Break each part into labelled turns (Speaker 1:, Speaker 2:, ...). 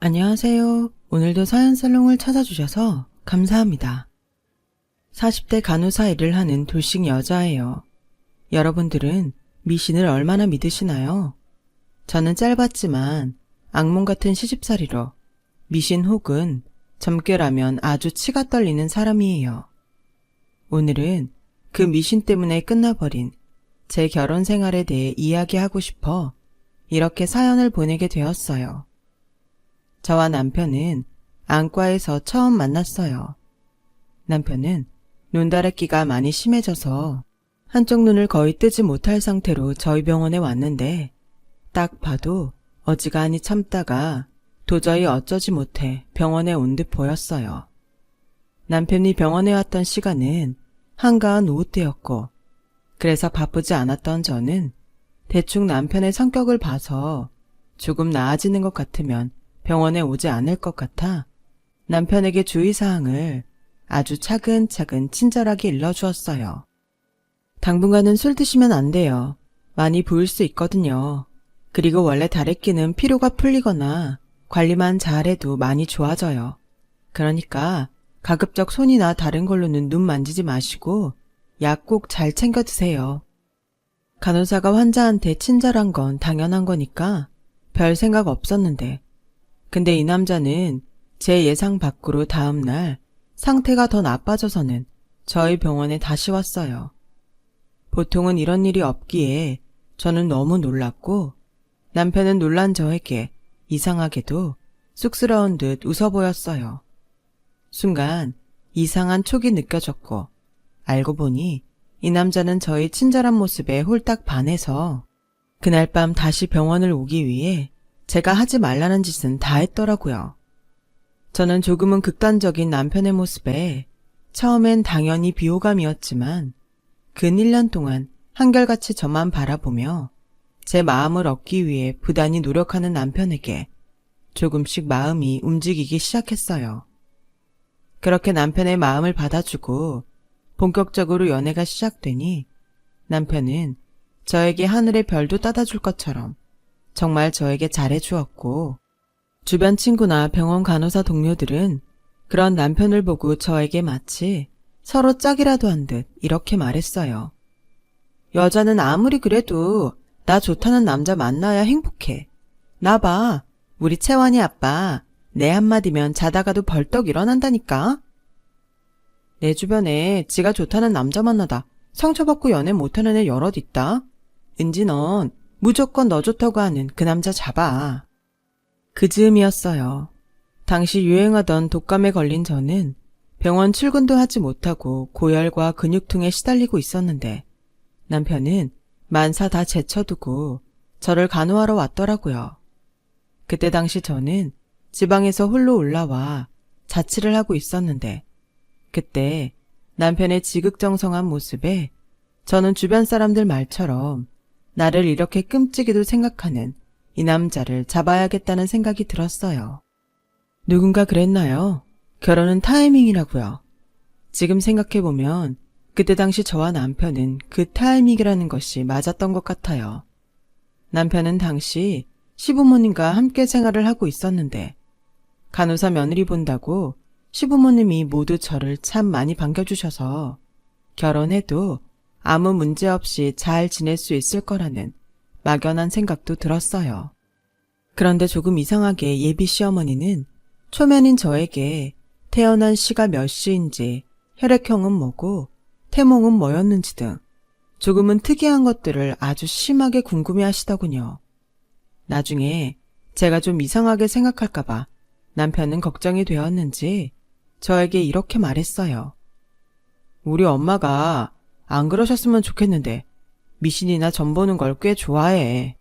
Speaker 1: 안녕하세요. 오늘도 사연살롱을 찾아주셔서 감사합니다. 40대 간호사 일을 하는 돌싱 여자예요. 여러분들은 미신을 얼마나 믿으시나요? 저는 짧았지만 악몽 같은 시집살이로 미신 혹은 점괘라면 아주 치가 떨리는 사람이에요. 오늘은 그 미신 때문에 끝나버린 제 결혼 생활에 대해 이야기하고 싶어 이렇게 사연을 보내게 되었어요. 저와 남편은 안과에서 처음 만났어요. 남편은 눈다래끼가 많이 심해져서 한쪽 눈을 거의 뜨지 못할 상태로 저희 병원에 왔는데 딱 봐도 어지간히 참다가 도저히 어쩌지 못해 병원에 온 듯 보였어요. 남편이 병원에 왔던 시간은 한가한 오후 때였고 그래서 바쁘지 않았던 저는 대충 남편의 성격을 봐서 조금 나아지는 것 같으면 병원에 오지 않을 것 같아 남편에게 주의사항을 아주 차근차근 친절하게 일러주었어요. 당분간은 술 드시면 안 돼요. 많이 부을 수 있거든요. 그리고 원래 다래끼는 피로가 풀리거나 관리만 잘해도 많이 좋아져요. 그러니까 가급적 손이나 다른 걸로는 눈 만지지 마시고 약 꼭 잘 챙겨 드세요. 간호사가 환자한테 친절한 건 당연한 거니까 별 생각 없었는데 근데 이 남자는 제 예상 밖으로 다음날 상태가 더 나빠져서는 저희 병원에 다시 왔어요. 보통은 이런 일이 없기에 저는 너무 놀랐고 남편은 놀란 저에게 이상하게도 쑥스러운 듯 웃어 보였어요. 순간 이상한 촉이 느껴졌고 알고 보니 이 남자는 저의 친절한 모습에 홀딱 반해서 그날 밤 다시 병원을 오기 위해 제가 하지 말라는 짓은 다 했더라고요. 저는 조금은 극단적인 남편의 모습에 처음엔 당연히 비호감이었지만 근 1년 동안 한결같이 저만 바라보며 제 마음을 얻기 위해 부단히 노력하는 남편에게 조금씩 마음이 움직이기 시작했어요. 그렇게 남편의 마음을 받아주고 본격적으로 연애가 시작되니 남편은 저에게 하늘의 별도 따다 줄 것처럼 정말 저에게 잘해주었고 주변 친구나 병원 간호사 동료들은 그런 남편을 보고 저에게 마치 서로 짝이라도 한 듯 이렇게 말했어요. 여자는 아무리 그래도 나 좋다는 남자 만나야 행복해. 나 봐. 우리 채원이 아빠 내 한마디면 자다가도 벌떡 일어난다니까. 내 주변에 지가 좋다는 남자 만나다 상처받고 연애 못하는 애 여럿 있다. 은지 넌 무조건 너 좋다고 하는 그 남자 잡아. 그 즈음이었어요. 당시 유행하던 독감에 걸린 저는 병원 출근도 하지 못하고 고열과 근육통에 시달리고 있었는데 남편은 만사 다 제쳐두고 저를 간호하러 왔더라고요. 그때 당시 저는 지방에서 홀로 올라와 자취를 하고 있었는데 그때 남편의 지극정성한 모습에 저는 주변 사람들 말처럼 나를 이렇게 끔찍이도 생각하는 이 남자를 잡아야겠다는 생각이 들었어요. 누군가 그랬나요? 결혼은 타이밍이라고요. 지금 생각해보면 그때 당시 저와 남편은 그 타이밍이라는 것이 맞았던 것 같아요. 남편은 당시 시부모님과 함께 생활을 하고 있었는데 간호사 며느리 본다고 시부모님이 모두 저를 참 많이 반겨주셔서 결혼해도 아무 문제 없이 잘 지낼 수 있을 거라는 막연한 생각도 들었어요. 그런데 조금 이상하게 예비 시어머니는 초면인 저에게 태어난 시가 몇 시인지, 혈액형은 뭐고, 태몽은 뭐였는지 등 조금은 특이한 것들을 아주 심하게 궁금해 하시더군요. 나중에 제가 좀 이상하게 생각할까봐 남편은 걱정이 되었는지 저에게 이렇게 말했어요. 우리 엄마가 안 그러셨으면 좋겠는데 미신이나 점 보는 걸 꽤 좋아해.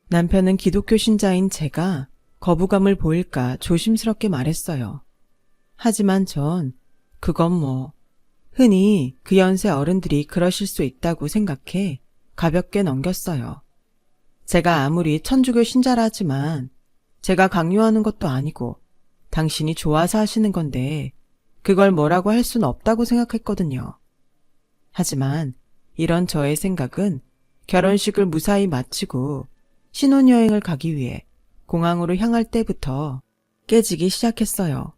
Speaker 1: 남편은 기독교 신자인 제가 거부감을 보일까 조심스럽게 말했어요. 하지만 전 그건 뭐 흔히 그 연세 어른들이 그러실 수 있다고 생각해 가볍게 넘겼어요. 제가 아무리 천주교 신자라 하지만 제가 강요하는 것도 아니고 당신이 좋아서 하시는 건데 그걸 뭐라고 할 수는 없다고 생각했거든요. 하지만 이런 저의 생각은 결혼식을 무사히 마치고 신혼여행을 가기 위해 공항으로 향할 때부터 깨지기 시작했어요.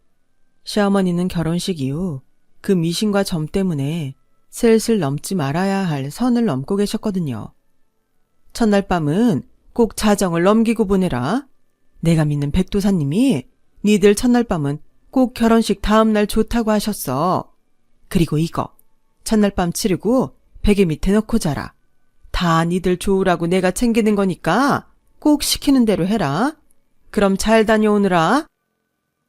Speaker 1: 시어머니는 결혼식 이후 그 미신과 점 때문에 슬슬 넘지 말아야 할 선을 넘고 계셨거든요. 첫날 밤은 꼭 자정을 넘기고 보내라. 내가 믿는 백도사님이 니들 첫날 밤은 꼭 결혼식 다음날 좋다고 하셨어. 그리고 이거 첫날 밤 치르고 베개 밑에 넣고 자라. 다 니들 좋으라고 내가 챙기는 거니까 꼭 시키는 대로 해라. 그럼 잘 다녀오느라.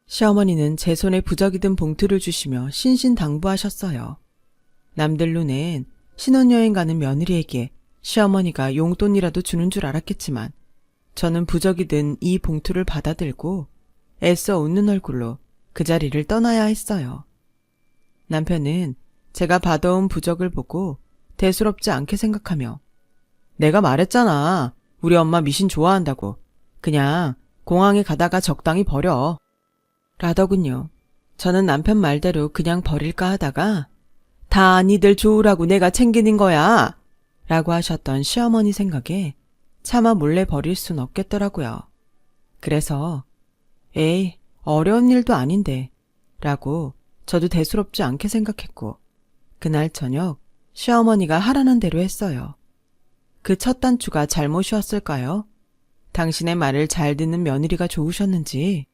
Speaker 1: 시어머니는 제 손에 부적이 든 봉투를 주시며 신신당부하셨어요. 남들 눈엔 신혼여행 가는 며느리에게 시어머니가 용돈이라도 주는 줄 알았겠지만 저는 부적이 든 이 봉투를 받아들고 애써 웃는 얼굴로 그 자리를 떠나야 했어요. 남편은 제가 받아온 부적을 보고 대수롭지 않게 생각하며 내가 말했잖아. 우리 엄마 미신 좋아한다고. 그냥 공항에 가다가 적당히 버려. 라더군요. 저는 남편 말대로 그냥 버릴까 하다가 다 니들 좋으라고 내가 챙기는 거야. 라고 하셨던 시어머니 생각에 차마 몰래 버릴 순 없겠더라고요. 그래서 에이 어려운 일도 아닌데 라고 저도 대수롭지 않게 생각했고 그날 저녁 시어머니가 하라는 대로 했어요. 그 첫 단추가 잘못이었을까요? 당신의 말을 잘 듣는 며느리가 좋으셨는지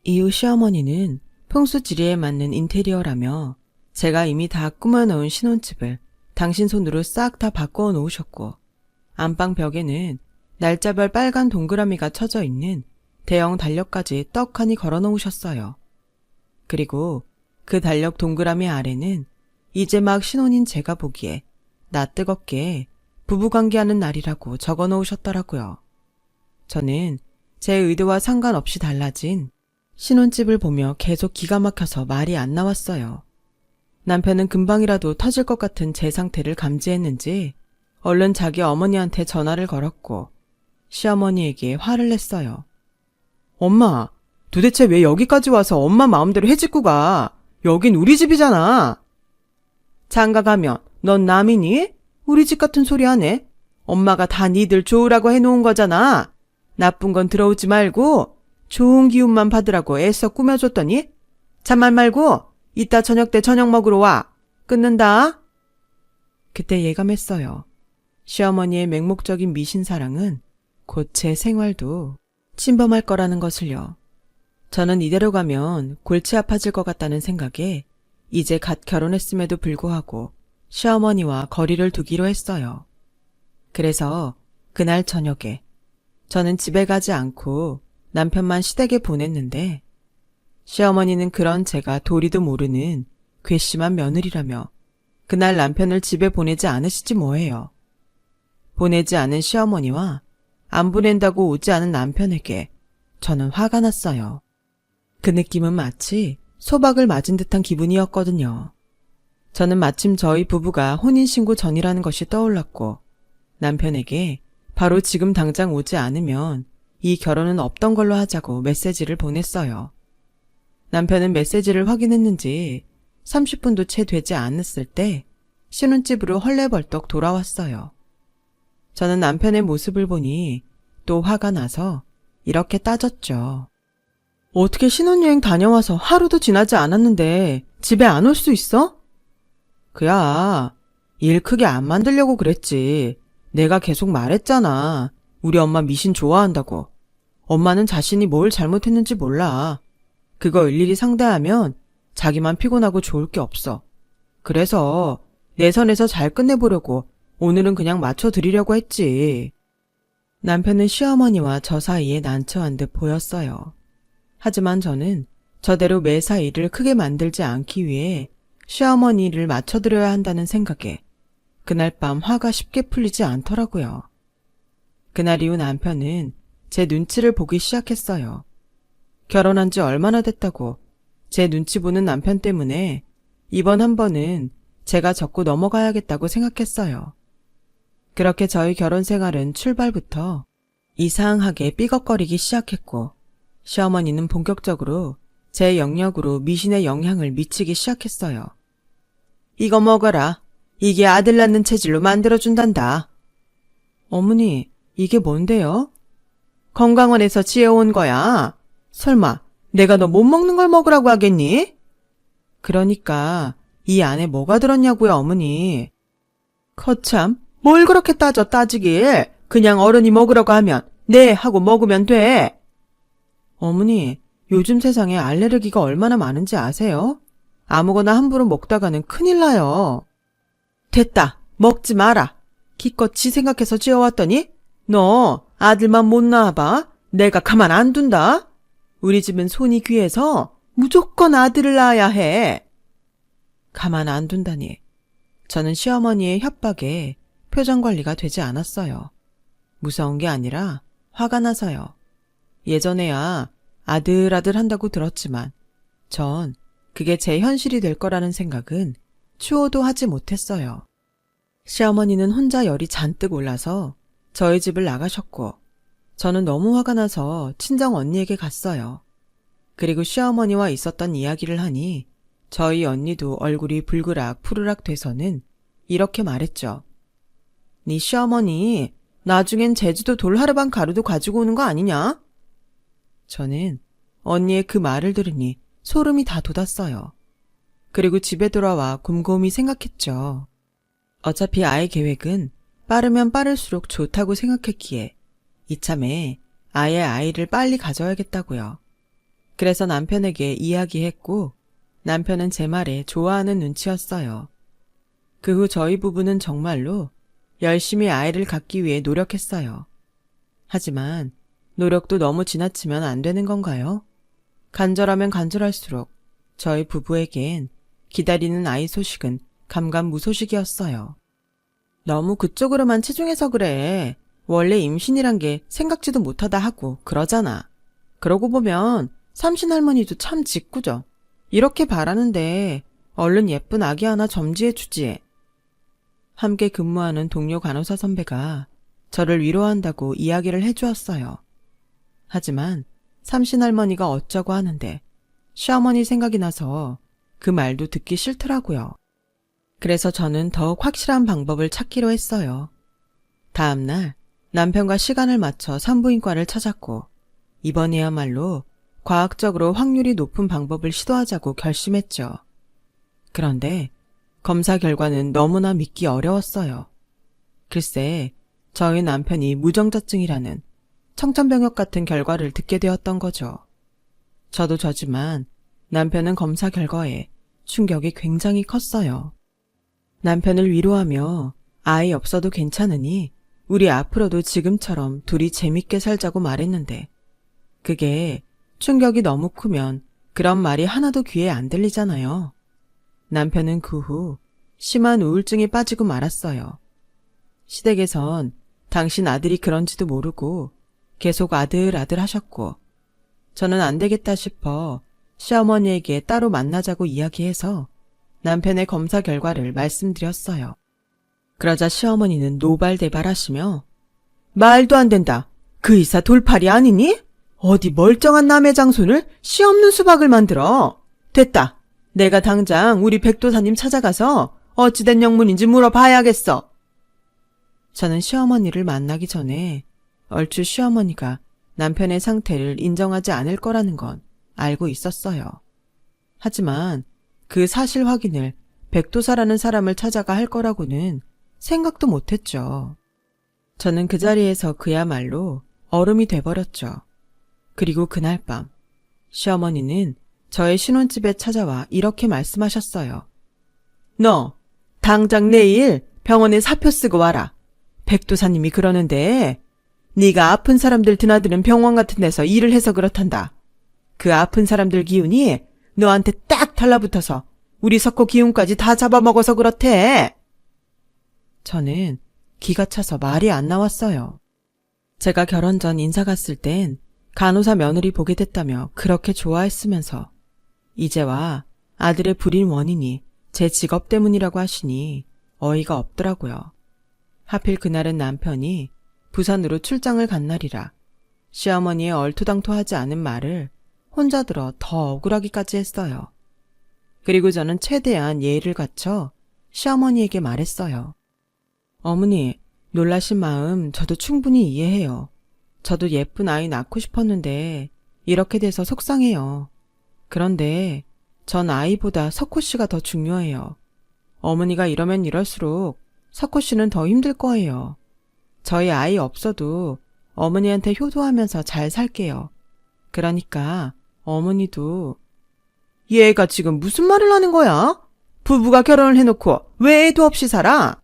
Speaker 1: 이후 시어머니는 풍수지리에 맞는 인테리어라며 제가 이미 다 꾸며놓은 신혼집을 당신 손으로 싹 다 바꿔 놓으셨고 안방 벽에는 날짜별 빨간 동그라미가 쳐져 있는 대형 달력까지 떡하니 걸어 놓으셨어요. 그리고 그 달력 동그라미 아래는 이제 막 신혼인 제가 보기에 나 뜨겁게 부부관계하는 날이라고 적어 놓으셨더라고요. 저는 제 의도와 상관없이 달라진 신혼집을 보며 계속 기가 막혀서 말이 안 나왔어요. 남편은 금방이라도 터질 것 같은 제 상태를 감지했는지 얼른 자기 어머니한테 전화를 걸었고 시어머니에게 화를 냈어요. 엄마, 도대체 왜 여기까지 와서 엄마 마음대로 해집고 가? 여긴 우리 집이잖아. 장가가면 넌 남이니? 우리 집 같은 소리 하네. 엄마가 다 니들 좋으라고 해놓은 거잖아. 나쁜 건 들어오지 말고 좋은 기운만 받으라고 애써 꾸며줬더니 잔말 말고 이따 저녁 때 저녁 먹으러 와. 끊는다. 그때 예감했어요. 시어머니의 맹목적인 미신사랑은 곧 제 생활도 침범할 거라는 것을요. 저는 이대로 가면 골치 아파질 것 같다는 생각에 이제 갓 결혼했음에도 불구하고 시어머니와 거리를 두기로 했어요. 그래서 그날 저녁에 저는 집에 가지 않고 남편만 시댁에 보냈는데 시어머니는 그런 제가 도리도 모르는 괘씸한 며느리라며 그날 남편을 집에 보내지 않으시지 뭐예요. 보내지 않은 시어머니와 안 보낸다고 오지 않은 남편에게 저는 화가 났어요. 그 느낌은 마치 소박을 맞은 듯한 기분이었거든요. 저는 마침 저희 부부가 혼인신고 전이라는 것이 떠올랐고 남편에게 바로 지금 당장 오지 않으면 이 결혼은 없던 걸로 하자고 메시지를 보냈어요. 남편은 메시지를 확인했는지 30분도 채 되지 않았을 때 신혼집으로 헐레벌떡 돌아왔어요. 저는 남편의 모습을 보니 또 화가 나서 이렇게 따졌죠. 어떻게 신혼여행 다녀와서 하루도 지나지 않았는데 집에 안 올 수 있어? 그야 일 크게 안 만들려고 그랬지. 내가 계속 말했잖아. 우리 엄마 미신 좋아한다고. 엄마는 자신이 뭘 잘못했는지 몰라. 그거 일일이 상대하면 자기만 피곤하고 좋을 게 없어. 그래서 내 선에서 잘 끝내보려고 오늘은 그냥 맞춰드리려고 했지. 남편은 시어머니와 저 사이에 난처한 듯 보였어요. 하지만 저는 저대로 매사 일을 크게 만들지 않기 위해 시어머니를 맞춰드려야 한다는 생각에 그날 밤 화가 쉽게 풀리지 않더라고요. 그날 이후 남편은 제 눈치를 보기 시작했어요. 결혼한 지 얼마나 됐다고 제 눈치 보는 남편 때문에 이번 한 번은 제가 접고 넘어가야겠다고 생각했어요. 그렇게 저희 결혼 생활은 출발부터 이상하게 삐걱거리기 시작했고 시어머니는 본격적으로 제 영역으로 미신의 영향을 미치기 시작했어요. 이거 먹어라. 이게 아들 낳는 체질로 만들어준단다. 어머니, 이게 뭔데요? 건강원에서 지어온 거야. 설마 내가 너 못 먹는 걸 먹으라고 하겠니? 그러니까 이 안에 뭐가 들었냐고요, 어머니. 거참, 뭘 그렇게 따지길. 그냥 어른이 먹으라고 하면 네 하고 먹으면 돼. 어머니, 요즘 세상에 알레르기가 얼마나 많은지 아세요? 아무거나 함부로 먹다가는 큰일 나요. 됐다. 먹지 마라. 기껏 지 생각해서 지어왔더니 너 아들만 못 낳아봐. 내가 가만 안 둔다. 우리 집은 손이 귀해서 무조건 아들을 낳아야 해. 가만 안 둔다니. 저는 시어머니의 협박에 표정 관리가 되지 않았어요. 무서운 게 아니라 화가 나서요. 예전에야 아들 한다고 들었지만 전 그게 제 현실이 될 거라는 생각은 추호도 하지 못했어요. 시어머니는 혼자 열이 잔뜩 올라서 저희 집을 나가셨고 저는 너무 화가 나서 친정 언니에게 갔어요. 그리고 시어머니와 있었던 이야기를 하니 저희 언니도 얼굴이 불그락 푸르락 돼서는 이렇게 말했죠. 네 시어머니 나중엔 제주도 돌하르방 가루도 가지고 오는 거 아니냐? 저는 언니의 그 말을 들으니 소름이 다 돋았어요. 그리고 집에 돌아와 곰곰이 생각했죠. 어차피 아이 계획은 빠르면 빠를수록 좋다고 생각했기에 이참에 아예 아이를 빨리 가져야겠다고요. 그래서 남편에게 이야기했고 남편은 제 말에 좋아하는 눈치였어요. 그 후 저희 부부는 정말로 열심히 아이를 갖기 위해 노력했어요. 하지만 노력도 너무 지나치면 안 되는 건가요? 간절하면 간절할수록 저희 부부에겐 기다리는 아이 소식은 감감무소식이었어요. 너무 그쪽으로만 치중해서 그래. 원래 임신이란 게 생각지도 못하다 하고 그러잖아. 그러고 보면 삼신할머니도 참 짓궂어. 이렇게 바라는데 얼른 예쁜 아기 하나 점지해주지. 함께 근무하는 동료 간호사 선배가 저를 위로한다고 이야기를 해주었어요. 하지만 삼신할머니가 어쩌고 하는데 시어머니 생각이 나서 그 말도 듣기 싫더라고요. 그래서 저는 더욱 확실한 방법을 찾기로 했어요. 다음날 남편과 시간을 맞춰 산부인과를 찾았고 이번에야말로 과학적으로 확률이 높은 방법을 시도하자고 결심했죠. 그런데 검사 결과는 너무나 믿기 어려웠어요. 글쎄, 저희 남편이 무정자증이라는 청천벽력 같은 결과를 듣게 되었던 거죠. 저도 저지만 남편은 검사 결과에 충격이 굉장히 컸어요. 남편을 위로하며 아이 없어도 괜찮으니 우리 앞으로도 지금처럼 둘이 재밌게 살자고 말했는데 그게 충격이 너무 크면 그런 말이 하나도 귀에 안 들리잖아요. 남편은 그 후 심한 우울증에 빠지고 말았어요. 시댁에선 당신 아들이 그런지도 모르고 계속 아들 하셨고 저는 안 되겠다 싶어 시어머니에게 따로 만나자고 이야기해서 남편의 검사 결과를 말씀드렸어요. 그러자 시어머니는 노발대발하시며 말도 안 된다. 그 의사 돌팔이 아니니? 어디 멀쩡한 남의 장손을 씨 없는 수박을 만들어. 됐다. 내가 당장 우리 백도사님 찾아가서 어찌된 영문인지 물어봐야겠어. 저는 시어머니를 만나기 전에 얼추 시어머니가 남편의 상태를 인정하지 않을 거라는 건 알고 있었어요. 하지만 그 사실 확인을 백도사라는 사람을 찾아가 할 거라고는 생각도 못했죠. 저는 그 자리에서 그야말로 얼음이 돼버렸죠. 그리고 그날 밤 시어머니는 저의 신혼집에 찾아와 이렇게 말씀하셨어요. 너 당장 내일 병원에 사표 쓰고 와라. 백도사님이 그러는데 네가 아픈 사람들 드나드는 병원 같은 데서 일을 해서 그렇단다. 그 아픈 사람들 기운이 너한테 딱 달라붙어서 우리 석호 기운까지 다 잡아먹어서 그렇대. 저는 기가 차서 말이 안 나왔어요. 제가 결혼 전 인사 갔을 땐 간호사 며느리 보게 됐다며 그렇게 좋아했으면서 이제와 아들의 불임 원인이 제 직업 때문이라고 하시니 어이가 없더라고요. 하필 그날은 남편이 부산으로 출장을 간 날이라 시어머니의 얼토당토하지 않은 말을 혼자 들어 더 억울하기까지 했어요. 그리고 저는 최대한 예의를 갖춰 시어머니에게 말했어요. 어머니, 놀라신 마음 저도 충분히 이해해요. 저도 예쁜 아이 낳고 싶었는데 이렇게 돼서 속상해요. 그런데 전 아이보다 석호 씨가 더 중요해요. 어머니가 이러면 이럴수록 석호 씨는 더 힘들 거예요. 저희 아이 없어도 어머니한테 효도하면서 잘 살게요. 그러니까 어머니도. 얘가 지금 무슨 말을 하는 거야? 부부가 결혼을 해놓고 왜 애도 없이 살아?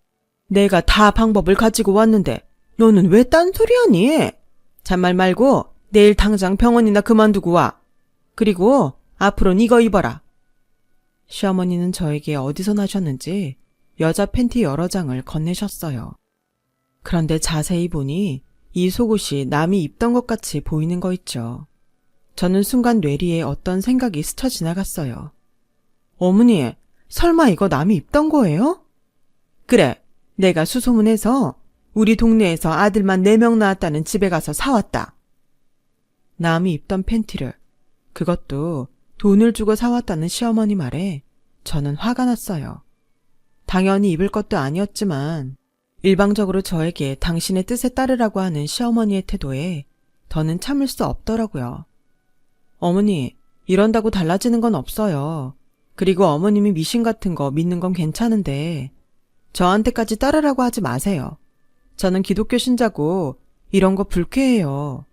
Speaker 1: 내가 다 방법을 가지고 왔는데 너는 왜 딴소리하니? 잔말 말고 내일 당장 병원이나 그만두고 와. 그리고 앞으로는 이거 입어라. 시어머니는 저에게 어디서 나셨는지 여자 팬티 여러 장을 건네셨어요. 그런데 자세히 보니 이 속옷이 남이 입던 것 같이 보이는 거 있죠. 저는 순간 뇌리에 어떤 생각이 스쳐 지나갔어요. 어머니, 설마 이거 남이 입던 거예요? 그래, 내가 수소문해서 우리 동네에서 아들만 4명 낳았다는 집에 가서 사왔다. 남이 입던 팬티를, 그것도 돈을 주고 사왔다는 시어머니 말에 저는 화가 났어요. 당연히 입을 것도 아니었지만 일방적으로 저에게 당신의 뜻에 따르라고 하는 시어머니의 태도에 더는 참을 수 없더라고요. 어머니, 이런다고 달라지는 건 없어요. 그리고 어머님이 미신 같은 거 믿는 건 괜찮은데 저한테까지 따르라고 하지 마세요. 저는 기독교 신자고 이런 거 불쾌해요.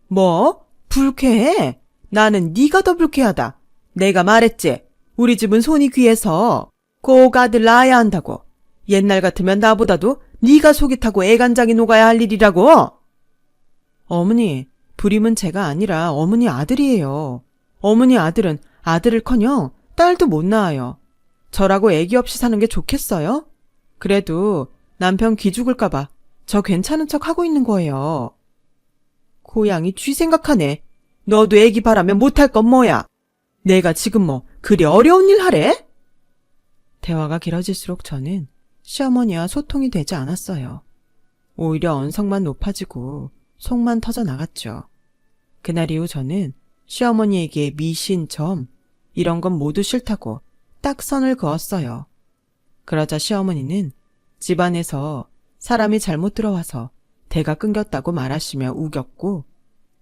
Speaker 1: 뭐? 불쾌해? 나는 네가 더 불쾌하다. 내가 말했지. 우리 집은 손이 귀해서 꼭 아들 낳아야 한다고. 옛날 같으면 나보다도 네가 속이 타고 애간장이 녹아야 할 일이라고. 어머니, 불임은 제가 아니라 어머니 아들이에요. 어머니 아들은 아들을커녕 딸도 못 낳아요. 저라고 애기 없이 사는 게 좋겠어요? 그래도 남편 기죽을까봐 저 괜찮은 척 하고 있는 거예요. 고양이 쥐 생각하네. 너도 애기 바라면 못할 건 뭐야? 내가 지금 뭐 그리 어려운 일 하래? 대화가 길어질수록 저는 시어머니와 소통이 되지 않았어요. 오히려 언성만 높아지고 속만 터져 나갔죠. 그날 이후 저는 시어머니에게 미신, 점 이런 건 모두 싫다고 딱 선을 그었어요. 그러자 시어머니는 집안에서 사람이 잘못 들어와서 대가 끊겼다고 말하시며 우겼고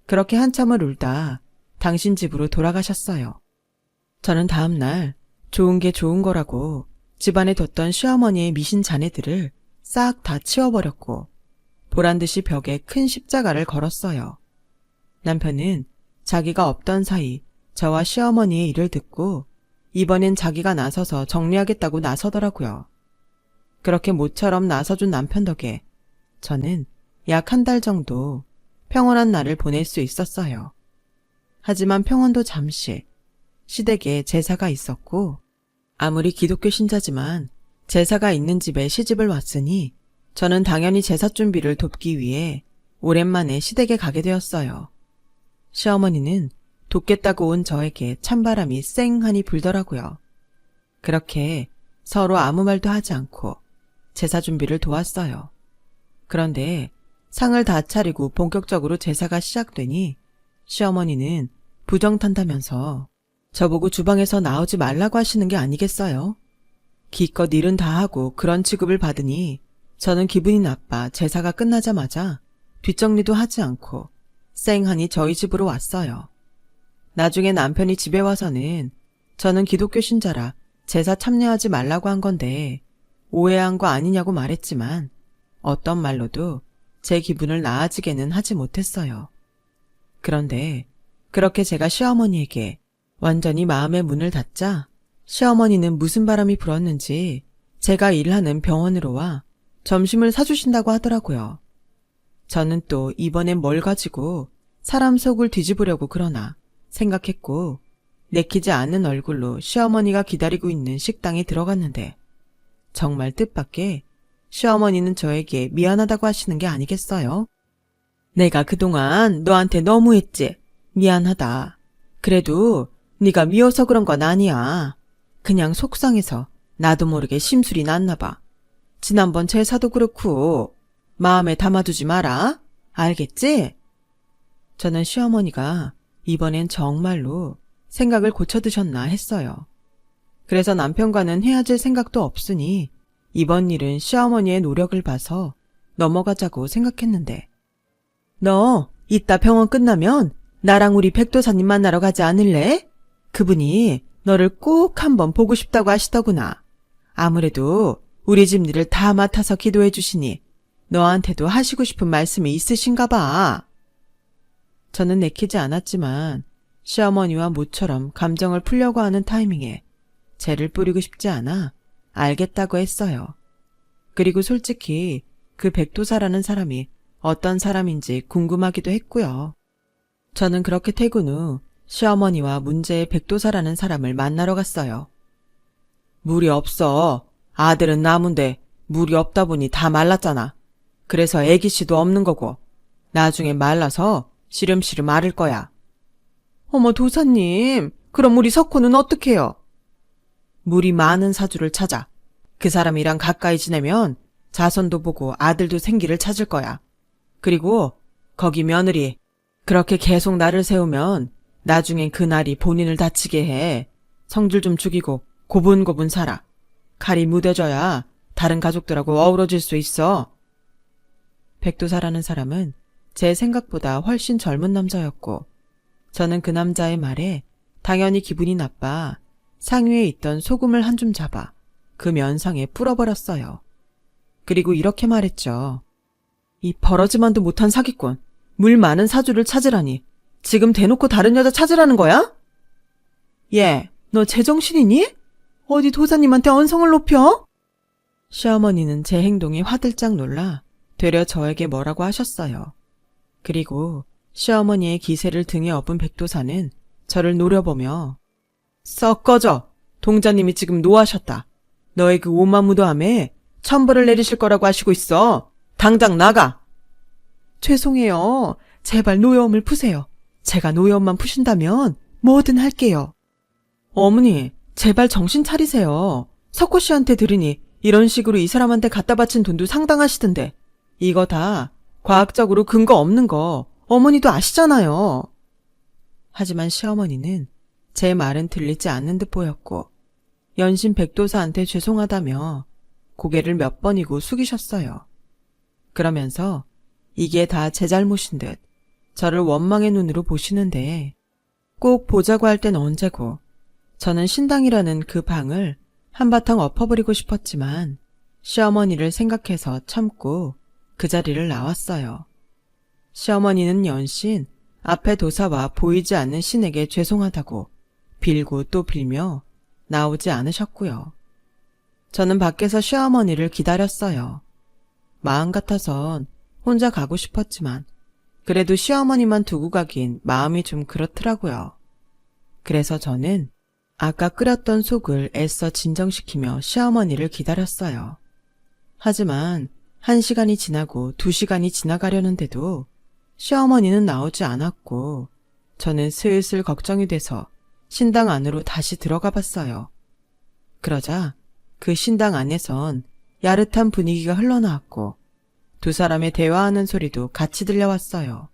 Speaker 1: 그렇게 한참을 울다 당신 집으로 돌아가셨어요. 저는 다음 날 좋은 게 좋은 거라고 집안에 뒀던 시어머니의 미신 잔해들을 싹 다 치워버렸고 보란듯이 벽에 큰 십자가를 걸었어요. 남편은 자기가 없던 사이 저와 시어머니의 일을 듣고 이번엔 자기가 나서서 정리하겠다고 나서더라고요. 그렇게 모처럼 나서준 남편 덕에 저는 약 1달 정도 평온한 날을 보낼 수 있었어요. 하지만 평온도 잠시 시댁에 제사가 있었고 아무리 기독교 신자지만 제사가 있는 집에 시집을 왔으니 저는 당연히 제사 준비를 돕기 위해 오랜만에 시댁에 가게 되었어요. 시어머니는 돕겠다고 온 저에게 찬바람이 쌩하니 불더라고요. 그렇게 서로 아무 말도 하지 않고 제사 준비를 도왔어요. 그런데 상을 다 차리고 본격적으로 제사가 시작되니 시어머니는 부정탄다면서 저보고 주방에서 나오지 말라고 하시는 게 아니겠어요? 기껏 일은 다 하고 그런 취급을 받으니 저는 기분이 나빠 제사가 끝나자마자 뒷정리도 하지 않고 쌩하니 저희 집으로 왔어요. 나중에 남편이 집에 와서는 저는 기독교 신자라 제사 참여하지 말라고 한 건데 오해한 거 아니냐고 말했지만 어떤 말로도 제 기분을 나아지게는 하지 못했어요. 그런데 그렇게 제가 시어머니에게 완전히 마음의 문을 닫자 시어머니는 무슨 바람이 불었는지 제가 일하는 병원으로 와 점심을 사주신다고 하더라고요. 저는 또 이번엔 뭘 가지고 사람 속을 뒤집으려고 그러나 생각했고 내키지 않는 얼굴로 시어머니가 기다리고 있는 식당에 들어갔는데 정말 뜻밖의 시어머니는 저에게 미안하다고 하시는 게 아니겠어요? 내가 그동안 너한테 너무했지. 미안하다. 그래도 네가 미워서 그런 건 아니야. 그냥 속상해서 나도 모르게 심술이 났나 봐. 지난번 제사도 그렇고 마음에 담아두지 마라. 알겠지? 저는 시어머니가 이번엔 정말로 생각을 고쳐드셨나 했어요. 그래서 남편과는 헤어질 생각도 없으니 이번 일은 시어머니의 노력을 봐서 넘어가자고 생각했는데 너 이따 병원 끝나면 나랑 우리 백도사님 만나러 가지 않을래? 그분이 너를 꼭 한번 보고 싶다고 하시더구나. 아무래도 우리 집 일을 다 맡아서 기도해 주시니 너한테도 하시고 싶은 말씀이 있으신가 봐. 저는 내키지 않았지만 시어머니와 모처럼 감정을 풀려고 하는 타이밍에 재를 뿌리고 싶지 않아 알겠다고 했어요. 그리고 솔직히 그 백도사라는 사람이 어떤 사람인지 궁금하기도 했고요. 저는 그렇게 퇴근 후 시어머니와 문제의 백도사라는 사람을 만나러 갔어요. 물이 없어. 아들은 나무인데 물이 없다 보니 다 말랐잖아. 그래서 애기씨도 없는 거고 나중에 말라서 시름시름 앓을 거야. 어머 도사님, 그럼 우리 석호는 어떡해요? 물이 많은 사주를 찾아. 그 사람이랑 가까이 지내면 자손도 보고 아들도 생기를 찾을 거야. 그리고 거기 며느리, 그렇게 계속 나를 세우면 나중엔 그 날이 본인을 다치게 해. 성질 좀 죽이고 고분고분 살아. 칼이 무뎌져야 다른 가족들하고 어우러질 수 있어. 백도사라는 사람은 제 생각보다 훨씬 젊은 남자였고 저는 그 남자의 말에 당연히 기분이 나빠 상위에 있던 소금을 한 줌 잡아 그 면상에 뿌려버렸어요. 그리고 이렇게 말했죠. 이 버러지만도 못한 사기꾼, 물 많은 사주를 찾으라니 지금 대놓고 다른 여자 찾으라는 거야? 얘, 너 제정신이니? 어디 도사님한테 언성을 높여? 시어머니는 제 행동에 화들짝 놀라 되려 저에게 뭐라고 하셨어요. 그리고 시어머니의 기세를 등에 업은 백도사는 저를 노려보며 썩 꺼져. 동자님이 지금 노하셨다. 너의 그 오만무도함에 천벌을 내리실 거라고 하시고 있어. 당장 나가. 죄송해요. 제발 노여움을 푸세요. 제가 노여움만 푸신다면 뭐든 할게요. 어머니, 제발 정신 차리세요. 석호 씨한테 들으니 이런 식으로 이 사람한테 갖다 바친 돈도 상당하시던데 이거 다 과학적으로 근거 없는 거 어머니도 아시잖아요. 하지만 시어머니는 제 말은 들리지 않는 듯 보였고 연신 백도사한테 죄송하다며 고개를 몇 번이고 숙이셨어요. 그러면서 이게 다 제 잘못인 듯 저를 원망의 눈으로 보시는데 꼭 보자고 할 땐 언제고 저는 신당이라는 그 방을 한바탕 엎어버리고 싶었지만 시어머니를 생각해서 참고 그 자리를 나왔어요. 시어머니는 연신 앞에 도사와 보이지 않는 신에게 죄송하다고 빌고 또 빌며 나오지 않으셨고요. 저는 밖에서 시어머니를 기다렸어요. 마음 같아선 혼자 가고 싶었지만 그래도 시어머니만 두고 가긴 마음이 좀 그렇더라고요. 그래서 저는 아까 끓였던 속을 애써 진정시키며 시어머니를 기다렸어요. 하지만 1시간이 지나고 2시간이 지나가려는데도 시어머니는 나오지 않았고 저는 슬슬 걱정이 돼서 신당 안으로 다시 들어가 봤어요. 그러자 그 신당 안에선 야릇한 분위기가 흘러나왔고 두 사람의 대화하는 소리도 같이 들려왔어요.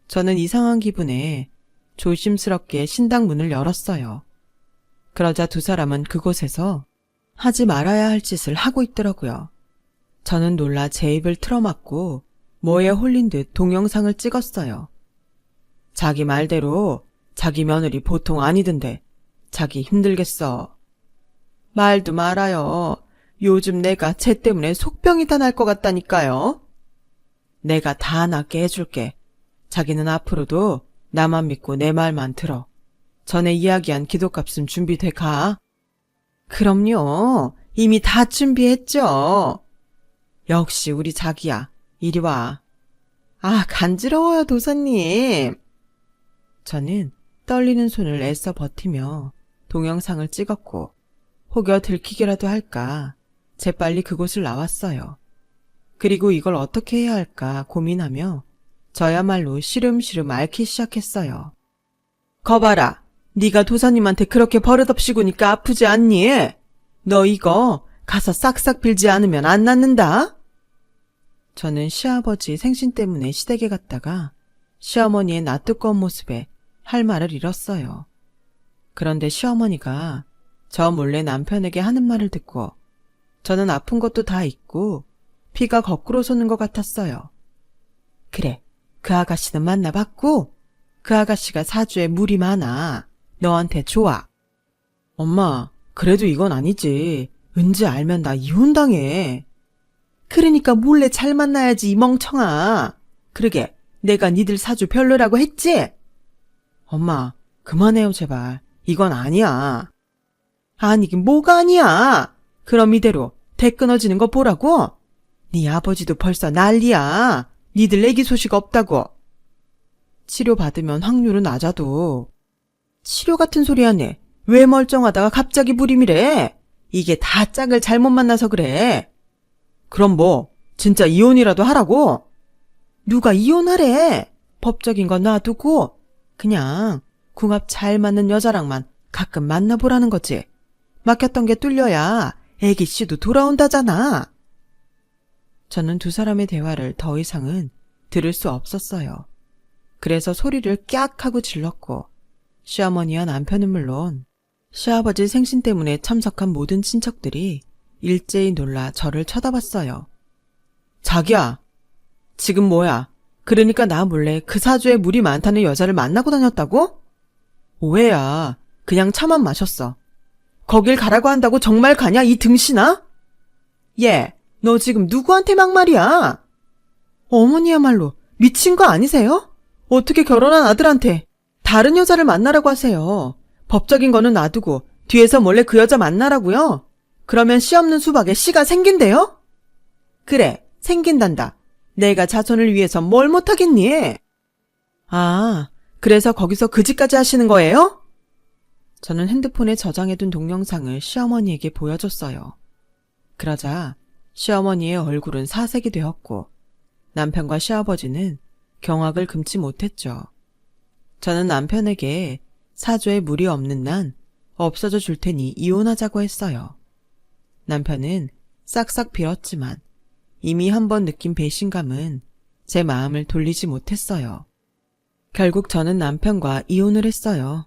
Speaker 1: 저는 이상한 기분에 조심스럽게 신당 문을 열었어요. 그러자 두 사람은 그곳에서 하지 말아야 할 짓을 하고 있더라고요. 저는 놀라 제 입을 틀어막고 뭐에 홀린 듯 동영상을 찍었어요. 자기 말대로 자기 며느리 보통 아니던데 자기 힘들겠어. 말도 말아요. 요즘 내가 쟤 때문에 속병이 다 날 것 같다니까요. 내가 다 낫게 해줄게. 자기는 앞으로도 나만 믿고 내 말만 들어. 전에 이야기한 기도값은 준비돼 가. 그럼요. 이미 다 준비했죠. 역시 우리 자기야. 이리 와. 아, 간지러워요, 도사님. 저는 떨리는 손을 애써 버티며 동영상을 찍었고 혹여 들키기라도 할까 재빨리 그곳을 나왔어요. 그리고 이걸 어떻게 해야 할까 고민하며 저야말로 시름시름 앓기 시작했어요. 거봐라. 네가 도사님한테 그렇게 버릇없이 구니까 아프지 않니? 너 이거 가서 싹싹 빌지 않으면 안 낫는다. 저는 시아버지 생신 때문에 시댁에 갔다가 시어머니의 낯뜨거운 모습에 할 말을 잃었어요. 그런데 시어머니가 저 몰래 남편에게 하는 말을 듣고 저는 아픈 것도 다 잊고 피가 거꾸로 솟는 것 같았어요. 그래, 그 아가씨는 만나봤고 그 아가씨가 사주에 물이 많아. 너한테 좋아. 엄마, 그래도 이건 아니지. 은지 알면 나 이혼당해. 그러니까 몰래 잘 만나야지, 이 멍청아. 그러게, 내가 니들 사주 별로라고 했지? 엄마, 그만해요, 제발. 이건 아니야. 아니긴 뭐가 아니야. 그럼 이대로 대 끊어지는 거 보라고? 네 아버지도 벌써 난리야. 니들 애기 소식 없다고. 치료받으면 확률은 낮아도. 치료 같은 소리 하네. 왜 멀쩡하다가 갑자기 불임이래? 이게 다 짝을 잘못 만나서 그래. 그럼 뭐 진짜 이혼이라도 하라고? 누가 이혼하래? 법적인 건 놔두고 그냥 궁합 잘 맞는 여자랑만 가끔 만나보라는 거지. 막혔던 게 뚫려야 애기 씨도 돌아온다잖아. 저는 두 사람의 대화를 더 이상은 들을 수 없었어요. 그래서 소리를 깍 하고 질렀고 시어머니와 남편은 물론 시아버지 생신 때문에 참석한 모든 친척들이 일제히 놀라 저를 쳐다봤어요. 자기야, 지금 뭐야? 그러니까 나 몰래 그 사주에 물이 많다는 여자를 만나고 다녔다고? 오해야. 그냥 차만 마셨어. 거길 가라고 한다고 정말 가냐, 이 등신아? 얘, 너 지금 누구한테 막말이야? 어머니야말로 미친 거 아니세요? 어떻게 결혼한 아들한테 다른 여자를 만나라고 하세요? 법적인 거는 놔두고 뒤에서 몰래 그 여자 만나라고요? 그러면 씨 없는 수박에 씨가 생긴대요? 그래, 생긴단다. 내가 자손을 위해서 뭘 못하겠니? 아, 그래서 거기서 그 짓까지 하시는 거예요? 저는 핸드폰에 저장해둔 동영상을 시어머니에게 보여줬어요. 그러자 시어머니의 얼굴은 사색이 되었고 남편과 시아버지는 경악을 금치 못했죠. 저는 남편에게 사주에 물이 없는 난 없어져 줄 테니 이혼하자고 했어요. 남편은 싹싹 빌었지만 이미 한 번 느낀 배신감은 제 마음을 돌리지 못했어요. 결국 저는 남편과 이혼을 했어요.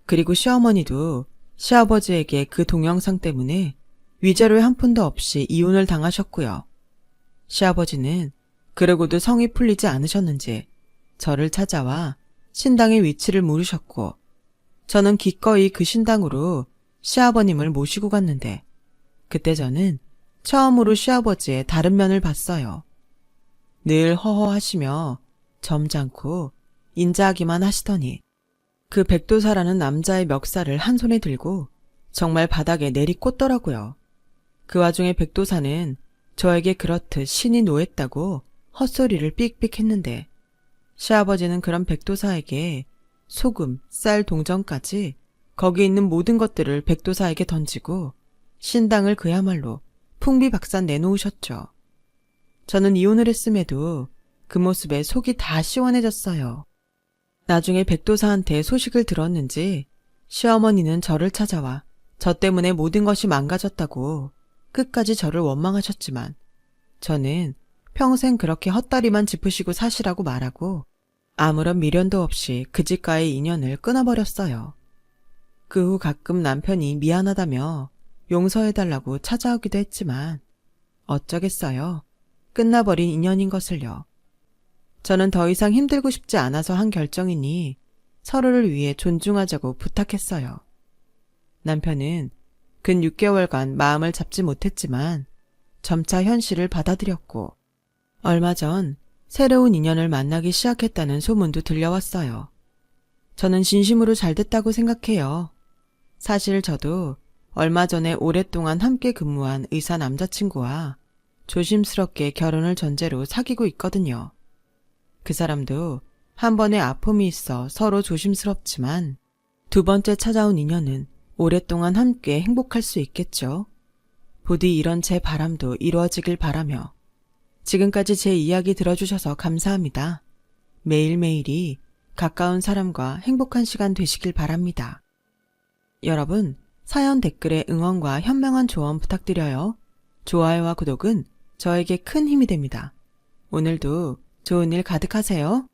Speaker 1: 그리고 시어머니도 시아버지에게 그 동영상 때문에 위자료의 한 푼도 없이 이혼을 당하셨고요. 시아버지는 그러고도 성이 풀리지 않으셨는지 저를 찾아와 신당의 위치를 물으셨고 저는 기꺼이 그 신당으로 시아버님을 모시고 갔는데 그때 저는 처음으로 시아버지의 다른 면을 봤어요. 늘 허허하시며 점잖고 인자하기만 하시더니 그 백도사라는 남자의 멱살을 한 손에 들고 정말 바닥에 내리꽂더라고요. 그 와중에 백도사는 저에게 그렇듯 신이 노했다고 헛소리를 삑삑 했는데 시아버지는 그런 백도사에게 소금, 쌀 동전까지 거기 있는 모든 것들을 백도사에게 던지고 신당을 그야말로 풍비박산 내놓으셨죠. 저는 이혼을 했음에도 그 모습에 속이 다 시원해졌어요. 나중에 백도사한테 소식을 들었는지 시어머니는 저를 찾아와 저 때문에 모든 것이 망가졌다고 끝까지 저를 원망하셨지만 저는 평생 그렇게 헛다리만 짚으시고 사시라고 말하고 아무런 미련도 없이 그 집과의 인연을 끊어버렸어요. 그 후 가끔 남편이 미안하다며 용서해달라고 찾아오기도 했지만 어쩌겠어요. 끝나버린 인연인 것을요. 저는 더 이상 힘들고 싶지 않아서 한 결정이니 서로를 위해 존중하자고 부탁했어요. 남편은 근 6개월간 마음을 잡지 못했지만 점차 현실을 받아들였고 얼마 전 새로운 인연을 만나기 시작했다는 소문도 들려왔어요. 저는 진심으로 잘 됐다고 생각해요. 사실 저도 얼마 전에 오랫동안 함께 근무한 의사 남자친구와 조심스럽게 결혼을 전제로 사귀고 있거든요. 그 사람도 한 번의 아픔이 있어 서로 조심스럽지만 두 번째 찾아온 인연은 오랫동안 함께 행복할 수 있겠죠. 부디 이런 제 바람도 이루어지길 바라며 지금까지 제 이야기 들어주셔서 감사합니다. 매일매일이 가까운 사람과 행복한 시간 되시길 바랍니다. 여러분, 사연 댓글에 응원과 현명한 조언 부탁드려요. 좋아요와 구독은 저에게 큰 힘이 됩니다. 오늘도 좋은 일 가득하세요.